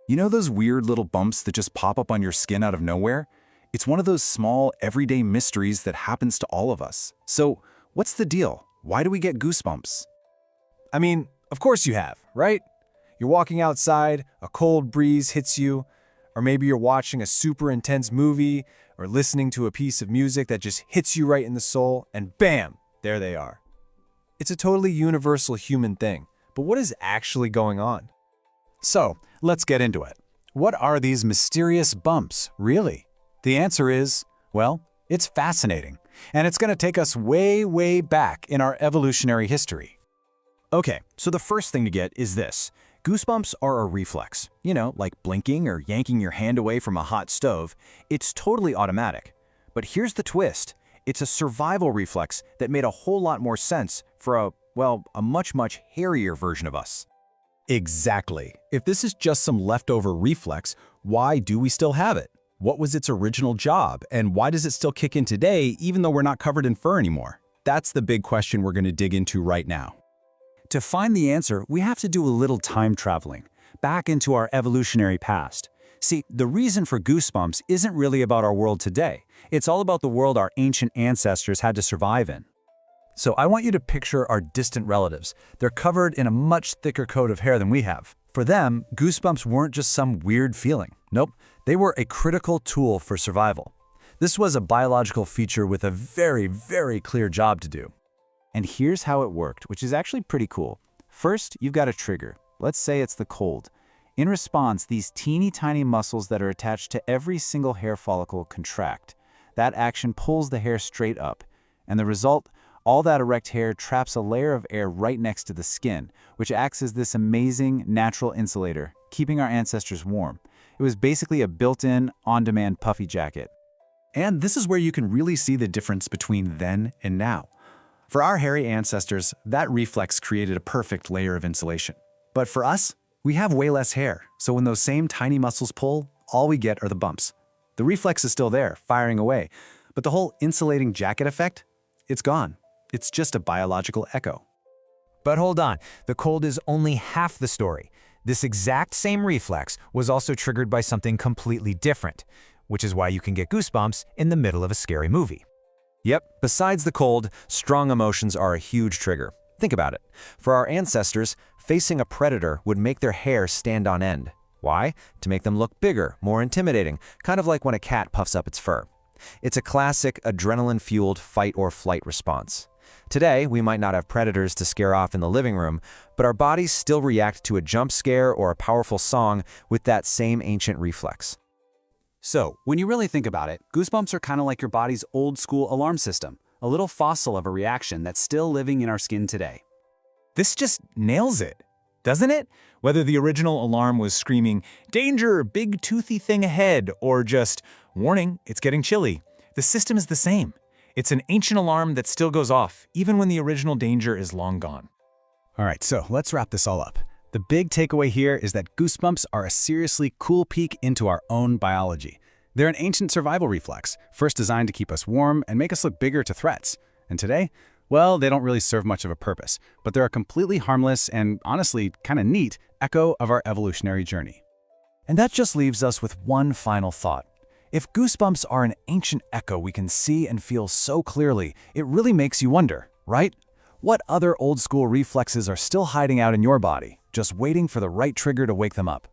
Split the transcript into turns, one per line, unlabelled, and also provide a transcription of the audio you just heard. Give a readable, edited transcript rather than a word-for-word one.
You know those weird little bumps that just pop up on your skin out of nowhere? It's one of those small, everyday mysteries that happens to all of us. So, what's the deal? Why do we get goosebumps?
I mean, of course you have, right? You're walking outside, a cold breeze hits you, or maybe you're watching a super intense movie or listening to a piece of music that just hits you right in the soul, and bam, there they are. It's a totally universal human thing, but what is actually going on?
So, let's get into it. What are these mysterious bumps, really? The answer is, well, it's fascinating, and it's going to take us way, way back in our evolutionary history.
Okay, so the first thing to get is this. Goosebumps are a reflex. You know, like blinking or yanking your hand away from a hot stove. It's totally automatic. But here's the twist. It's a survival reflex that made a whole lot more sense for a much, much hairier version of us.
Exactly. If this is just some leftover reflex, why do we still have it? What was its original job, and why does it still kick in today even though we're not covered in fur anymore? That's the big question we're going to dig into right now.
To find the answer, we have to do a little time traveling, back into our evolutionary past. See, the reason for goosebumps isn't really about our world today. It's all about the world our ancient ancestors had to survive in. So I want you to picture our distant relatives. They're covered in a much thicker coat of hair than we have. For them, goosebumps weren't just some weird feeling. Nope, they were a critical tool for survival. This was a biological feature with a very, very clear job to do.
And here's how it worked, which is actually pretty cool. First, you've got a trigger. Let's say it's the cold. In response, these teeny tiny muscles that are attached to every single hair follicle contract. That action pulls the hair straight up. And the result, all that erect hair traps a layer of air right next to the skin, which acts as this amazing natural insulator, keeping our ancestors warm. It was basically a built-in, on-demand puffy jacket.
And this is where you can really see the difference between then and now. For our hairy ancestors, that reflex created a perfect layer of insulation. But for us, we have way less hair, so when those same tiny muscles pull, all we get are the bumps. The reflex is still there, firing away, but the whole insulating jacket effect, it's gone. It's just a biological echo.
But hold on, the cold is only half the story. This exact same reflex was also triggered by something completely different, which is why you can get goosebumps in the middle of a scary movie.
Yep, besides the cold, strong emotions are a huge trigger. Think about it. For our ancestors, facing a predator would make their hair stand on end. Why? To make them look bigger, more intimidating, kind of like when a cat puffs up its fur. It's a classic adrenaline-fueled fight or flight response. Today, we might not have predators to scare off in the living room, but our bodies still react to a jump scare or a powerful song with that same ancient reflex.
So, when you really think about it, goosebumps are kind of like your body's old-school alarm system, a little fossil of a reaction that's still living in our skin today.
This just nails it, doesn't it? Whether the original alarm was screaming, "Danger, big toothy thing ahead," or just, "Warning, it's getting chilly," the system is the same. It's an ancient alarm that still goes off, even when the original danger is long gone.
All right, so let's wrap this all up. The big takeaway here is that goosebumps are a seriously cool peek into our own biology. They're an ancient survival reflex, first designed to keep us warm and make us look bigger to threats. And today, well, they don't really serve much of a purpose, but they're a completely harmless and honestly kind of neat echo of our evolutionary journey.
And that just leaves us with one final thought. If goosebumps are an ancient echo we can see and feel so clearly, it really makes you wonder, right? What other old-school reflexes are still hiding out in your body, just waiting for the right trigger to wake them up?